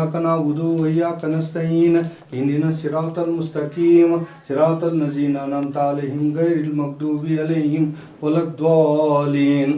इय्याका नअबुदु व इय्याका नस्तईन इहदिनस सिरातल मुस्तकीम सिरातल लज़ीना अनअमता अलैहिम गैरिल मग़दूबि अलैहिम वलद्दालिन।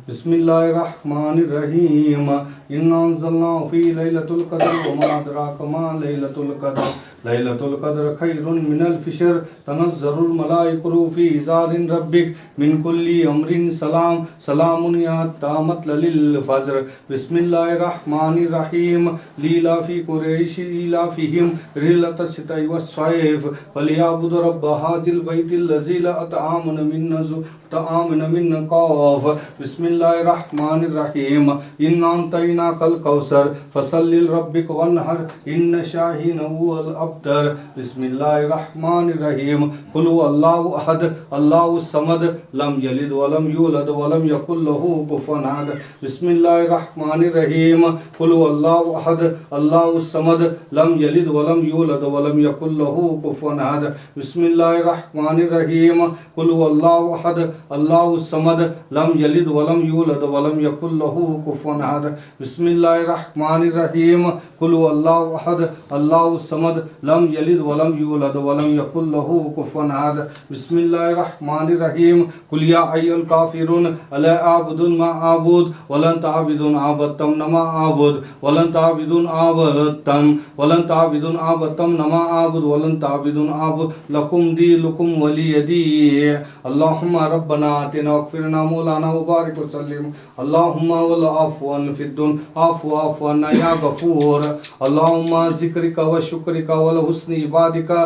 बिस्मिल्लाहिर्रहमानिर्रहीम। इन्ना अंज़लनाहु फ़ी लैलतुल क़द्र वमा अदराका मा लैलतुल क़द्र लैलतुल क़द्र खैरुन मिनल फ़िश्र तनज़्ज़लुल मलाइकतु फ़ी इज़्निर रब्बिक मिन कुल्लि अम्रिन सलाम सलामुन हत्ता मत्लइल फ़ज्र। बिस्मिल्लाहिर्रहमानिर्रहीम। लीलाफ़ि कुरैश ईलाफ़िहिम रिहलतश शिताइ वस्सैफ़ फ़लियअबुदु रब्ब हाज़िल बैतिल लज़ी अतअमहुम मिन खौफ़। बिस्मिल्लाहिर्रहमानिर्रहीम। इन्ना अतैनाकल कौसर फ़सल्लि लिरब्बिक वन्हर इन्न शानिअक हुवल अब्तर। बिस्मिल्लाहिर्रहमानिर्रहीम। कुल हुवल्लाहु अहद अल्लाहुस समद लम यलिद वलम यूलद वलम यकुल लहू कुफुवन अहद। बिस्मिल्लाहिर्रहमानिर्रहीम। कुल हुवल्लाहु अहद अल्लाहुस समद लम यलिद वलम यूलद वलम यकुल लहू कुफुवन अहद। बिस्मिल्लाहिर्रहमानिर्रहीम। कुल हुवल्लाहु अहद अल्लाहुस समद लम यलिद वलम यूलद वलम यकुल लहू कुफुवन अहद। बिस्मिल्लाहिर्रहमानिर्रहीम। कुल हुवल्लाहु अहद अल्लाहुस समद लम यलिद वलम यूलद वलम यकुल लहू कुफुवन अहद। बिस्मिल्लाहिर्रहमानिर्रहीम। कुल या अय्युहल काफिरून अला अअबुदु मा अअबुद वलन तअबुदून अबदतम नमा अअबुद वलन तअबुदून अबदतम वलन तअबुदून अबदतम नमा अअबुद वलन तअबुदून अबुद लकुम दीनुकुम वलिय दीन। अल्लाहुम्मा रब्बना आतिना वग़फ़िरना मौलाना व बारिक वसल्लिम। अल्लाहुम्मा वल अफ़्वन फ़िद्दुन आफ़ु अफ़्वना या गफ़ूर। अल्लाहुम्मा ज़िक्रिका व शुक्रिका वल हुस्नि इबादिका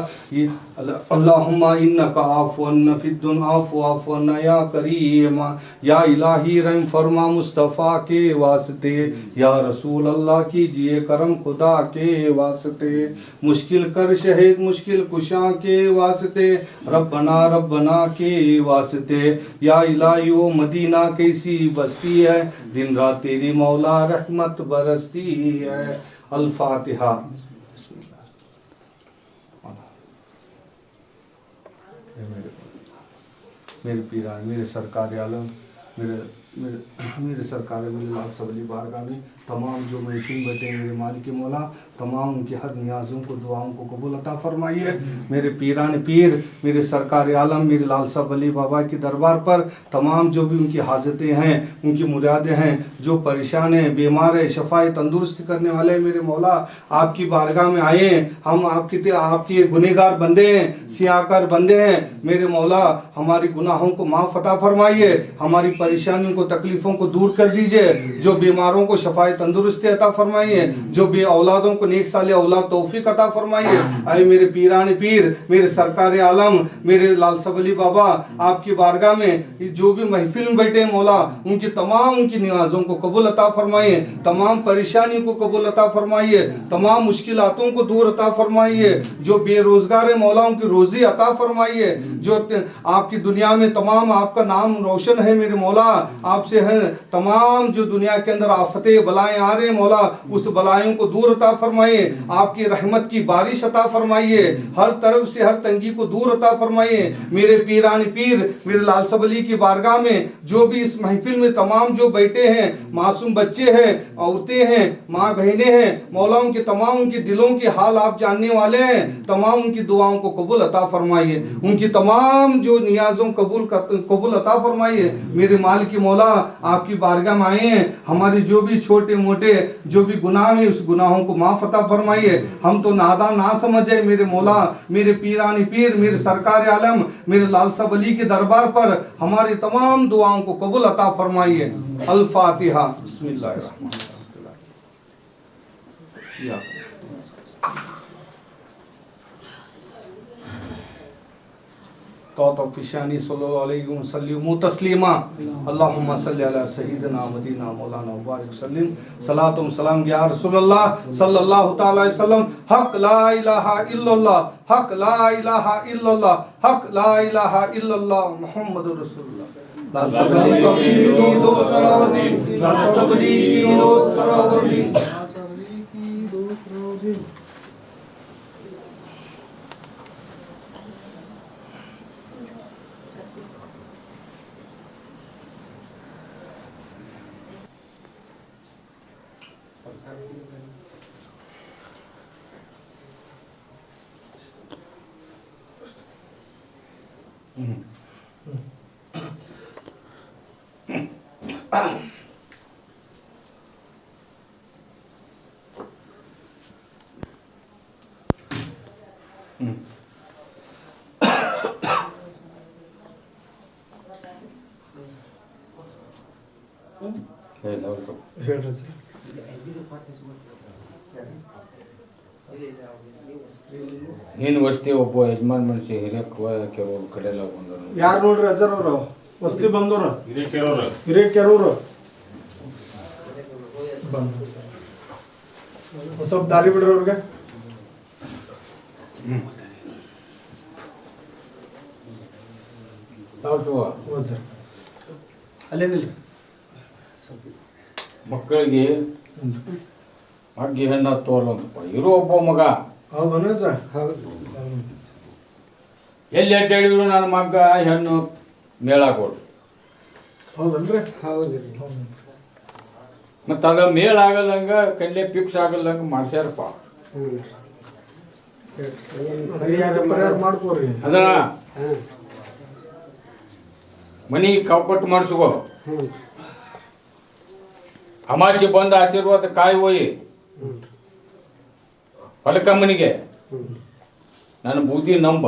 अल्लाहुम्मा इन्नका अफ़्वन फ़िद्दुन आफ़ु अफ़्वना या करीम। या इलाही रहम फरमा मुस्तफ़ा के वास्ते या रसूल अल्लाह कीजिए करम खुदा के वास्ते। मुश्किल कर शहीद मुश्किल कुशा के वास्ते रब्बना रब्बना के वास्ते। या इलाही वो मदीना कैसी बस्ती है दिन रात तेरी मौला रहमत बरसती है। अल फातिहा। मेरे पीरा मेरे सरकार आलम मेरे मेरे मेरे सरकार मेरे लाल सबली बारगाह में तमाम जो महफिल बैठे मेरे मालिक मौला तमाम उनके हर नियाज़ों को दुआओं को कबूल अता फरमाइए। मेरे पीरान पीर मेरे सरकार आलम मेरे लाल साहब अली बाबा के दरबार पर तमाम जो भी उनकी हाजतें हैं उनकी मुरादें हैं जो परेशान हैं बीमार है शफाए तंदुरुस्त करने वाले मेरे मौला आपकी बारगाह में आए हैं। हम आपके गुनहगार बंदे हैं सियाकार बंदे हैं मेरे मौला हमारी गुनाहों को माफ़ अता फरमाइए हमारी परेशानियों को तकलीफ़ों को दूर कर दीजिए। जो बीमारों को शफाए तंदुरुस्ती अता फरमाइए जो बे औलादों को नेक साले औलाद तौफीक अता फरमाइए। आए मेरे पीरान पीर मेरे सरकार आलम मेरे लाल सब अली बाबा आपकी बारगाह में जो भी महफिल में बैठे मौला उनकी तमाम उनकी नियाज़ों को कबूल अता फरमाइए तमाम परेशानियों को कबूल अता फरमाइए तमाम मुश्किलातों को दूर अता फरमाइए। जो बेरोजगार है मौला उनकी रोज़ी अता फरमाइए। जो आपकी दुनिया में तमाम आपका नाम रोशन है मेरे मौला आपसे है तमाम जो दुनिया के अंदर आफतें बलाएं आ रहे हैं मौला उस बलायों को दूर अता फरमाइए। आपकी रहमत की बारिश अता फरमाइए हर तरफ से हर तंगी को दूर अता फरमाइए। मेरे पीरान पीर मेरे लाल सब अली की बारगाह में जो भी इस महफिल में तमाम जो बैठे हैं मासूम बच्चे हैं औरतें हैं माँ बहनें हैं मौला उनके तमाम उनके दिलों के हाल आप जानने वाले हैं तमाम उनकी दुआओं को कबूल अता फरमाइए उनकी तमाम जो नियाज़ों कबूल अता फरमाइए। मेरे माल की मौला आपकी बारगाह में आए हैं हमारे जो भी छोटे मोटे जो भी गुनाह है उस गुनाहों को माफ़ अता फरमाइए। हम तो नादान ना समझे मेरे मौला मेरे पीरानी पीर मेरे सरकार आलम मेरे लाल साहब अली के दरबार पर हमारी तमाम दुआओं को कबूल अता फरमाइए। अल फातिहा। बिस्मिल्लाहिर्रहमानिर्रहीम। तौफ़िशानी सल्लल्लाहु अलैहि वसल्लम तस्लीमा अल्लाहुम्मा सल्ली अला सय्यिदिना मदीना मौलाना मुबारक वसल्लम सलातुम सलाम या रसूलल्लाह सल्लल्लाहु तआला अलैहि वसल्लम। हक ला इलाहा इल्लल्लाह हक ला इलाहा इल्लल्लाह हक ला इलाहा इल्लल्लाह मुहम्मदुर रसूलुल्लाह। लाल सबली की दोस्त रौदी लाल सबली की दोस्त रौदी ಹೇಳ್ರಿ ಸರ್. ನೀನು ವಸ್ತಿ ಒಬ್ಬ ಯಜಮಾನ್ ಮನುಷ್ಯ ಹಿರಿಯಕ್ಕೆ ಅವ್ರ ಕಡೆ ಎಲ್ಲ ಬಂದರು. ಯಾರು ನೋಡ್ರಿ ಅಜ್ಜರ್ ಅವರು ವಸ್ತಿ ಬಂದವರು ಹಿರೇಕೆರೂರು ಬಂದ್ರು ಸರ್. ಸ್ವಲ್ಪ ದಾರಿ ಬಿಡ್ರಿ ಅವ್ರಿಗೆ. ಹೌದು ಸರ್. ಅಲ್ಲೇನಿಲ್ಲ ಮಕ್ಕಳಿಗೆ ಅಗ್ಗಿ ಹೆಣ್ಣು ತೋರ್ಲಂತಪ್ಪ ಇರೋ ಒಬ್ಬ ಮಗ. ಹೌದನ ಸರ್? ಎಲ್ಲಿ ಅಡ್ಡ ಹೇಳಿದ್ರು ನನ್ನ ಮಗ ಹೆಣ್ಣು ಮೇಳಾಗೋದು. ಹೌದನ್ರಿ? ಹೌದು. ಮತ್ತು ಅದ ಮೇಳ ಆಗಲ್ಲಂಗ ಕಲ್ಲೆ ಫಿಕ್ಸ್ ಆಗಲ್ಲಂಗ ಮಾಡ್ಸ್ಯಾರಪ್ಪ. ಪರಿಹಾರ ಮಾಡ್ಕೋರಿ. ಅದನ್ನ ಮನಿಗೆ ಕೌಕಟ್ಟು ಮಾಡಿಸ್ಕೋ. ಅಮಾಸಿ ಬಂದು ಆಶೀರ್ವಾದ ಕಾಯಿ ಹೋಯಿ ಹೊಲಕಮ್ಮನಿಗೆ ನನ್ನ ಬುದ್ಧಿ ನಂಬ.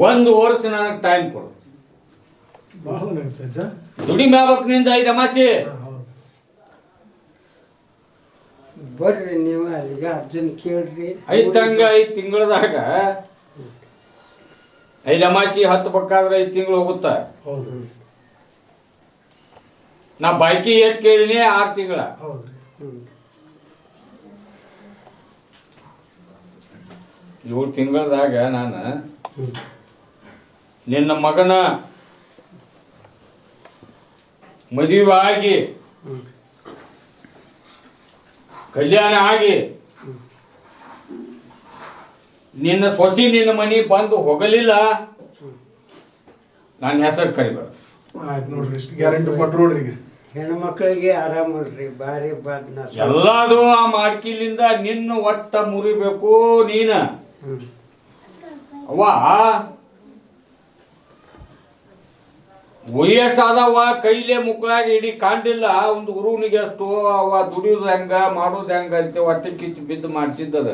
1 ವರ್ಷ ನನಗೆ ಟೈಮ್ ಕೊಡು. ದುಡಿಮೆ ಆಗ್ಬೇಕು ನಿಂದ 5 ಅಮಾಸಿ. ಬರ್ರಿ ನೀವು ಅಲ್ಲಿಗೆ ಅರ್ಜುನ್ ಕೇಳ್ರಿ. 5 ತಿಂಗಳದಾಗ 5 ಅಮಾಸಿ 10 ಬೇಕಾದ್ರೆ 5 ತಿಂಗಳು ಹೋಗುತ್ತಾ. ನಾ ಬಾಕಿ ಏಟ್ ಕೇಳಿನಿ 6 ತಿಂಗಳ. 7 ತಿಂಗಳದಾಗ ನಾನು ನಿನ್ನ ಮಗನ ಮದುವೆ ಆಗಿ ಕಲ್ಯಾಣ ಆಗಿ ನಿನ್ನ ಸೊಸಿ ನಿನ್ನ ಮನೆ ಬಂದು ಹೋಗಲಿಲ್ಲ, ನನ್ನ ಹೆಸರು ಕರಿಬೇಡ. ಆಯ್ತು ನೋಡ್ರಿ, ಇಷ್ಟು ಗ್ಯಾರಂಟಿ ಕೊಟ್ಟು ನೋಡ್ರಿ. ಈಗ ಹೆಣ್ಮಕ್ಳಿಗೆ ಆರಾಮ ನೋಡ್ರಿ, ಭಾರಿ ಬಾದ್ನ ಎಲ್ಲದು ಆ ಮಾಡ್ಕಿಲಿಂದ ನಿನ್ನ ಒಟ್ಟ ಮುರಿಬೇಕು ನೀನ. ಅವ್ವ ವಯಸ್ಸಾದವ ಕೈಲೇ ಮುಕ್ಕಳಾಗಿ ಇಡೀ ಕಾಂಡಿಲ್ಲ. ಒಂದು ಗುರುವಿನಿಗೆ ಅಷ್ಟು ಅವ ದುಡಿಯೋದು ಹೆಂಗ ಮಾಡೋದು ಹೆಂಗ ಅಂತ ಹೊಟ್ಟೆ ಕಿಚ್ಚು ಬಿದ್ದು ಮಾಡ್ಸಿದ್ದದ.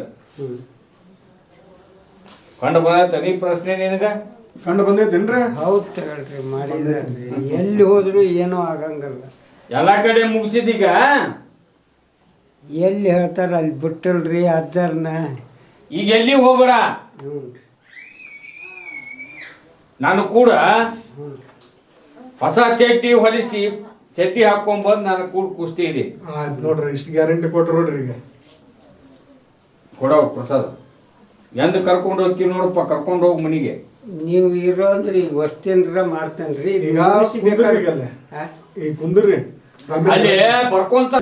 ಕಂಡು ಬಂದ ನೀ ಪ್ರಶ್ನೆ ನಿನಗ ಕಂಡು ಬಂದೈತೇನ್ರಿ? ಹೌದು ತಗೊಳ್ರಿ, ಮಾಡಿದ್ರಿ. ಎಲ್ಲಿ ಹೋದ್ರು ಏನೂ ಆಗಂಗಿಲ್ಲ. ಎಲ್ಲ ಕಡೆ ಮುಗಿಸಿದೀಗ ಎಲ್ಲಿ ಹೇಳ್ತಾರ ಅಲ್ಲಿ ಬಿಟ್ಟಲ್ರಿ ಅಜ್ಜರ್ನ. ಈಗ ಎಲ್ಲಿ ಹೋಗ್ಬೇಡ. ನಾನು ಕೂಡ ಹೊಸ ಚಡ್ಡಿ ಹೊಲಿಸಿ ಚಡ್ಡಿ ಹಾಕೊಂಡ್ ಬಂದು ನಾನು ಕೂಡ ಕುಸ್ತಿ ಇದೆ. ಆಯ್ತು ನೋಡ್ರಿ, ಇಷ್ಟು ಗ್ಯಾರಂಟಿ ಕೊಟ್ಟು ನೋಡ್ರಿ. ಈಗ ಕೊಡೋ ಪ್ರಸಾದ್ ಎಂದು ಕರ್ಕೊಂಡು ಹೋಗಿ ನೋಡಪ್ಪ, ಕರ್ಕೊಂಡು ಹೋಗಿ ಮನಿಗೆ. ನೀವು ಇರೋ ಅಂದ್ರೆ ಈಗ ವಸ್ತಿನ್ರ ಮಾಡ್ತೇನ್ರಿ. ಈಗ ಕುಂದ್ರಿ ಅಲ್ಲಿ ಬರ್ಕೊಂತ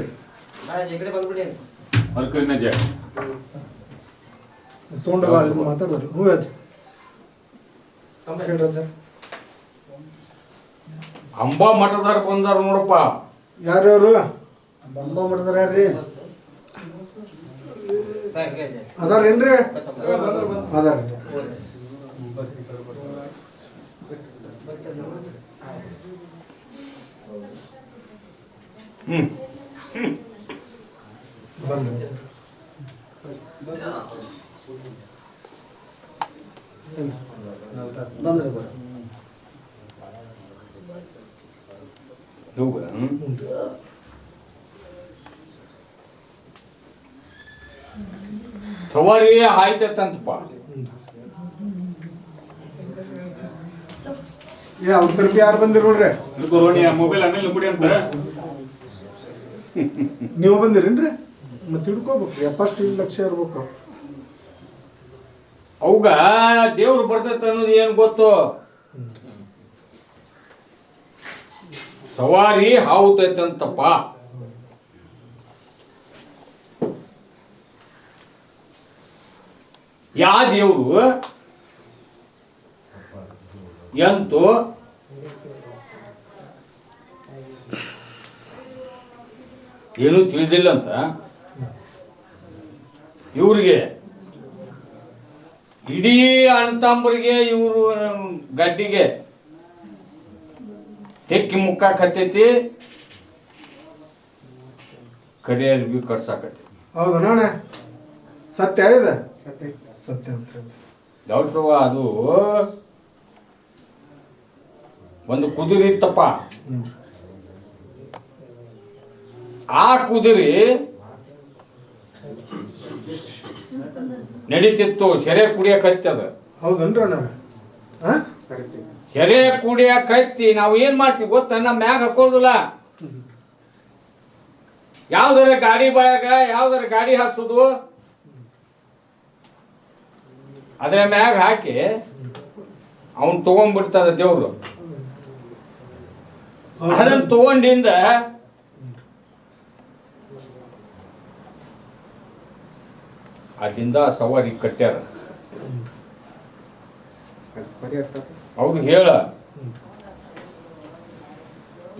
ತೊಗೊಂಡು ಮಾತಾಡೋದು. ಹ್ಞೂ ಸರ್. ಅಂಬಾ ಮಠದಾರ ಬಂದಾರ ನೋಡಪ್ಪ. ಯಾರ್ಯಾರು ಅಂಬಾ ಮಠದಾರ? ಯಾರ್ರಿ ಅದಾರೇನ್ರಿ? ಅದಾರ. ಬಂದ್ರಿ ಸರ್. ಬಂದ್ರಿ ಸರ್. ಸವಾರಿ ಆಯ್ತಂತಪ್ಪ. ಅವ್ರ ತರಫಿ ಯಾರು ಬಂದಿರಿ ನೋಡ್ರಿ? ಮೊಬೈಲ್ ಆಮೇಲೆ ಕೊಡಿ ಅಂತ ನೀವು ಬಂದಿರೇನ್ರಿ? ಮತ್ತೆ ಹಿಡ್ಕೋಬೇಕು, ಫಸ್ಟ್ 2 ಲಕ್ಷ ಇರ್ಬೇಕು. ಅವಾಗ ದೇವ್ರು ಬರ್ತೈತೆ ಅನ್ನೋದು ಏನು ಗೊತ್ತು? ಸವಾರಿ ಹಾವುತೈತಂತಪ್ಪ. ಯಾ ದೇವ್ರು ಎಂತೂ ಏನೂ ತಿಳಿದಿಲ್ಲ ಅಂತ ಇವ್ರಿಗೆ ಇಡೀ ಅಣ್ತಂಬರಿಗೆ ಇವರು ಗಡ್ಡಿಗೆ ತೆಕ್ಕಿ ಮುಕ್ಕಾಕತ್ತೈತಿ, ಕರಿ ಅರ್ಬಿ ಕಟ್ಸಾಕತ್ತೈತಿ. ಹೌದಣ್ಣ, ಸತ್ಯ ಇದೆ, ಸತ್ಯ ಅಂತ ದೌಡ್ಸವ. ಅದು ಒಂದು ಕುದುರೆ ಇತ್ತಪ್ಪ. ಆ ಕುದುರೆ ನಡೀತಿತ್ತು, ಸೆರೆ ಕುಡಿಯಕತ್ತದ. ಹೌದನ್ರಿ ಅಣ್ಣ? ಸೆರೆ ಕುಡಿಯಕತ್ತಿ ನಾವು ಏನ್ ಮಾಡ್ತೀವಿ ಗೊತ್ತ, ನಮ್ಮ ಮ್ಯಾಗ ಹಾಕೋದಿಲ್ಲ. ಯಾವ್ದಾರ ಗಾಡಿ ಬಾಯಾಗ ಯಾವ್ದಾರ ಗಾಡಿ ಹಾಕ್ಸುದು, ಅದ್ರ ಮ್ಯಾಗ ಹಾಕಿ ಅವನ್ ತಗೊಂಡ್ಬಿಡ್ತದ ದೇವ್ರು. ಅದನ್ನ ತಗೊಂಡಿಂದ ಅಲ್ಲಿಂದ ಸವಾರಿ ಕಟ್ಟ್ಯಾರ. ಅವ್ರು ಹೇಳ,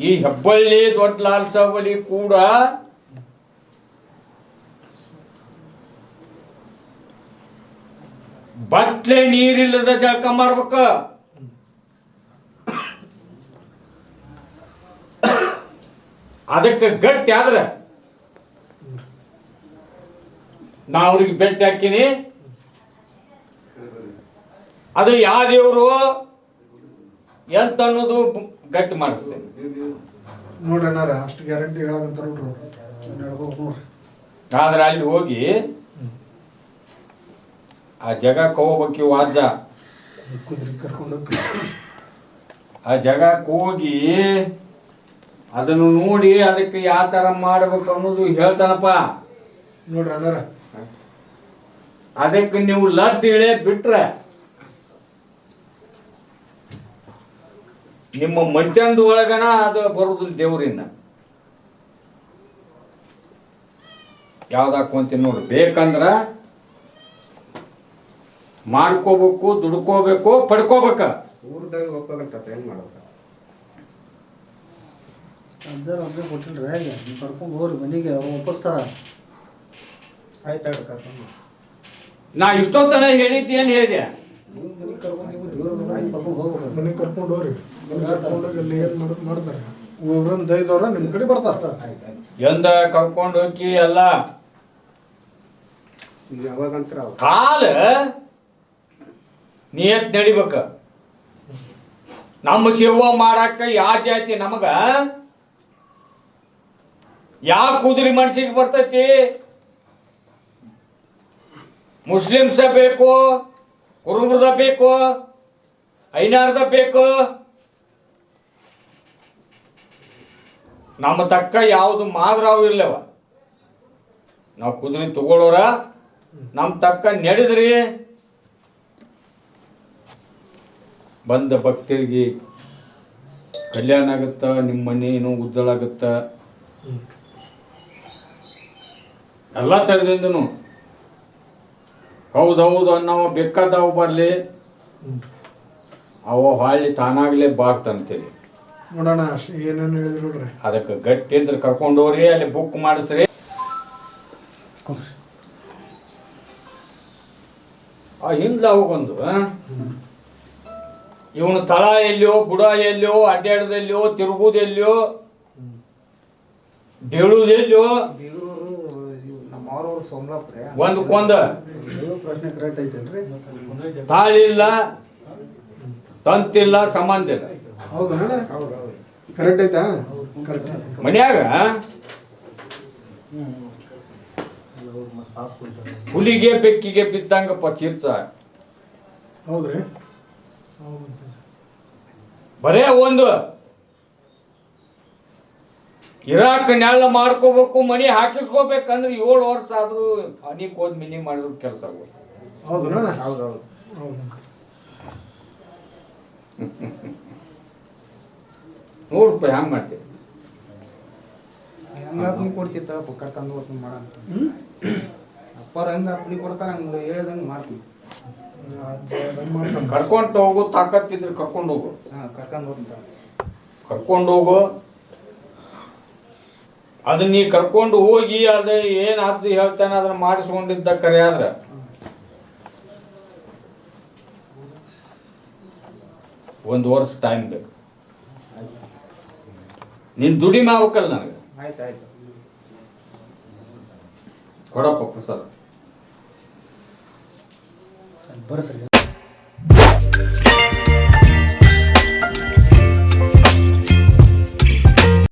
ಈ ಹೆಬ್ಬಳ್ಳಿ ದೊಡ್ಡ ಲಾಲ್ ಸವಲಿ ಕೂಡ ಬಟ್ಲೆ ನೀರಿಲ್ಲದ ಜಳಕ ಮಾಡ್ಬೇಕ. ಅದಕ್ಕೆ ಗಟ್ಟಿ ಆದ್ರೆ ನಾ ಅವ್ರಿಗೆ ಬೆಟ್ಟ ಹಾಕಿನಿ. ಅದು ಯಾವ ದೇವರು ಎಂತ ಅನ್ನೋದು ಗಟ್ಟಿ ಮಾಡಿಸ್ತೇನೆ ನೋಡ್ರಿ ಅಣ್ಣಾರ, ಅಷ್ಟು ಗ್ಯಾರಂಟಿ ಹೇಳಕಂತಾರ ನೋಡ್ರಿ. ಆದ್ರೆ ಅಲ್ಲಿ ಹೋಗಿ ಆ ಜಗಕ್ಕೆ ಹೋಗ್ಬೇಕು ವಾಜ. ಕುದುರೆ ಕರ್ಕೊಂಡು ಆ ಜಗಕ್ಕೆ ಹೋಗಿ ಅದನ್ನು ನೋಡಿ ಅದಕ್ಕೆ ಯಾವ ತರ ಮಾಡ್ಬೇಕು ಅನ್ನೋದು ಹೇಳ್ತಾನಪ್ಪ. ನೋಡ್ರಿ ಅಣ್ಣಾರ, ಅದಕ್ಕೆ ನೀವು ಲಡ್ ಇಳೆ ಬಿಟ್ರೆ ನಿಮ್ಮ ಮನುಷ್ಯಂದ ಒಳಗನ ಅದು ಬರುದಿಲ್ಲ ದೇವ್ರಿನ್ನ. ಯಾವ್ದು ಹಾಕೊಂತೀನಿ ನೋಡ್ರಿ, ಬೇಕಂದ್ರ ಮಾಡ್ಕೋಬೇಕು, ದುಡ್ಕೋಬೇಕು, ಪಡ್ಕೋಬೇಕ. ಊರ್ದಾಗ ಹೋಗ್ಬೇಕಂತ ಹೆಂಗ್ ಮಾಡ್ಬೇಕ? ಅಜ್ಜಾರು ಅಬ್ಜೆ ಕೊಟ್ಟಿಲ್ರಿ, ಹೇಗೆ ಕರ್ಕೊಂಡು ಹೋಗ್ರಿ ಮನೆಗೆ, ಅವ್ರು ಒಪ್ಪಿಸ್ತಾರ. ಆಯ್ತು ಕರ್ಕೊಂಡು ನಾ ಇಷ್ಟೊತ್ತನ ಹೇಳಿದ್ದೆ ಏನ್ ಹೇಳಿದೆ? ನೀವು ಮನೆಗೆ ಕರ್ಕೊಂಡು ನೀವು ದೇವ್ರ ಕರ್ಕೊಂಡು ಹೋಗ್ಬೇಕು. ಮನೆಗೆ ಕರ್ಕೊಂಡು ಹೋಗ್ರಿ. ಮನೆಗೆ ಕರ್ಕೊಂಡು ಹೋಗಿ ಅಲ್ಲಿ ಏನು ಮಾಡ್ತಾರೆ, ಒಬ್ರನ್ನ ದೈದವ್ರ ನಿಮ್ಮ ಕಡೆ ಬರ್ತಾರ. ಎಂದ ಕರ್ಕೊಂಡು ಹೋಗಿ ಎಲ್ಲ ಈಗ ಯಾವಾಗ ಅನ್ಸ್ರ ಅವಾಗ ಕಾಲ ನಿಯತ್ ನಡಿಬೇಕ. ನಮ್ಮ ಸೇವಾ ಮಾಡಾಕ ಯಾವ ಜಾತಿ ನಮಗ ಯಾವ ಕುದುರೆ ಮನ್ಸಿಗೆ ಬರ್ತೈತಿ? ಮುಸ್ಲಿಮ್ಸ ಬೇಕು, ಕುರುಬರದ ಬೇಕು, ಐನಾರ್ದ ಬೇಕು. ನಮ್ಮ ತಕ್ಕ ಯಾವುದು ಮಾದ್ರಾವು ಇರ್ಲವ. ನಾವು ಕುದುರೆ ತಗೊಳ್ಳೋರ ನಮ್ಮ ತಕ್ಕ ನಡೆದ್ರಿ ಬಂದ ಭಕ್ತರಿಗೆ ಕಲ್ಯಾಣ ಆಗುತ್ತ, ನಿಮ್ಮ ಮನೇನು ಉದ್ದಳಾಗುತ್ತ. ಎಲ್ಲ ಥರದಿಂದನು ಹೌದೌದು ಅನ್ನೋ ಬೇಕಾದವು ಬರಲಿ, ಅವ ಹಾಳಿ ತಾನಾಗಲೇ ಬಾಗ್ತಂತೇಳಿ. ನೋಡೋಣ ಏನೇನು ಹೇಳಿದ್ರು ನೋಡ್ರಿ. ಅದಕ್ಕೆ ಗಟ್ಟಿ ಇದ್ರೆ ಕರ್ಕೊಂಡೋಗ್ರಿ, ಅಲ್ಲಿ ಬುಕ್ ಮಾಡಿಸ್ರಿ. ಆ ಹಿಂದ್ಲ ಹೋಗೊಂದು ಇವನು ತಳ ಎಲ್ಲಿಯೋ, ಬುಡ ಎಲ್ಲಿಯೋ, ಅಡ್ಡಾಡೋದೆಲ್ಲಿಯೋ, ತಿರುಗುದೆಲ್ಲಿಯೋ, ಬೀಳುವುದೆಲ್ಲಿಯೋ, ನಮ್ಮ ಅವ್ರವ್ರು ಸೋಮಲಾಪುರ ಒಂದಕ್ಕೊಂದ ಪ್ರಶ್ನೆ ಕರೆಕ್ಟ್ ಐತಲ್ರಿ? ತಾಳಿಲ್ಲ, ತಂತಿಲ್ಲ, ಸಂಬಂಧ ಇಲ್ಲ. ಹೌದಾ? ಹೌದು ಹೌದು ಕರೆಕ್ಟ್ ಐತಾ? ಕರೆಕ್ಟ್ ಐತೆ. ಮನ್ಯಾಗ ಹುಲಿಗೆ ಬೆಕ್ಕಿಗೆ ಬಿದ್ದಂಗಪ್ಪ ತೀರ್ಥ. ಹೌದ್ರಿ? ಹೌದಂತೆ ಸರ್. ಬರೇ ಒಂದು ಇರಾಕ ನೆಲ್ಲ ಮಾಡ್ಕೋಬೇಕು, ಮನಿ ಹಾಕಿಸ್ಕೋಬೇಕಂದ್ರೆ 7 ವರ್ಷ ಆದ್ರೂ ಹನಿಗೆ ಹೋದ್ ಮಿನಿ ಮಾಡಿದ್ರು ಕೆಲಸ ಆಗೋದು. ಹೌದಾ? ಹೌದು ಹೌದು ಹೌದಂತೆ. ನೋಡ್ಪ ಹ್ಯಾಂಗ ಮಾಡ್ತೀವಿ. ಹೆಂಗ ಅಪ್ನಿ ಕೊಡ್ತಿತ್ತ ಕರ್ಕೊಂಡು ಹೋಗ್ತೀನಿ ಮಾಡೋಣ. ಅಪ್ಪವ್ರು ಹೆಂಗ ಅಪ್ನಿ ಕೊಡ್ತಾರ ಹಂಗ ಹೇಳ್ದಂಗೆ ಮಾಡ್ತೀನಿ. ಕರ್ಕೊಂಡು ಹೋಗು, ತಾಕತ್ತಿದ್ರೆ ಕರ್ಕೊಂಡು ಹೋಗು, ಹಾಂ ಕರ್ಕೊಂಡು ಹೋಗ್ತೀನಿ. ಕರ್ಕೊಂಡು ಹೋಗು. ಅದನ್ನ ನೀ ಕರ್ಕೊಂಡು ಹೋಗಿ ಅದು ಏನು ಅರ್ಜಿ ಹೇಳ್ತಾನೆ ಅದನ್ನ ಮಾಡಿಸ್ಕೊಂಡಿದ್ದ ಕರೆ ಆದ್ರೆ 1 ವರ್ಷ ಟೈಮ್ ಬೇಕು. ನೀನು ದುಡಿಮೆ ಆಗ್ಬೇಕಲ್ಲ ನನಗೆ. ಆಯ್ತು ಆಯ್ತು. ಕೊಡಪ್ಪ ಪ್ರಸಾದ್. ಬರ್ಸ್ರಿ.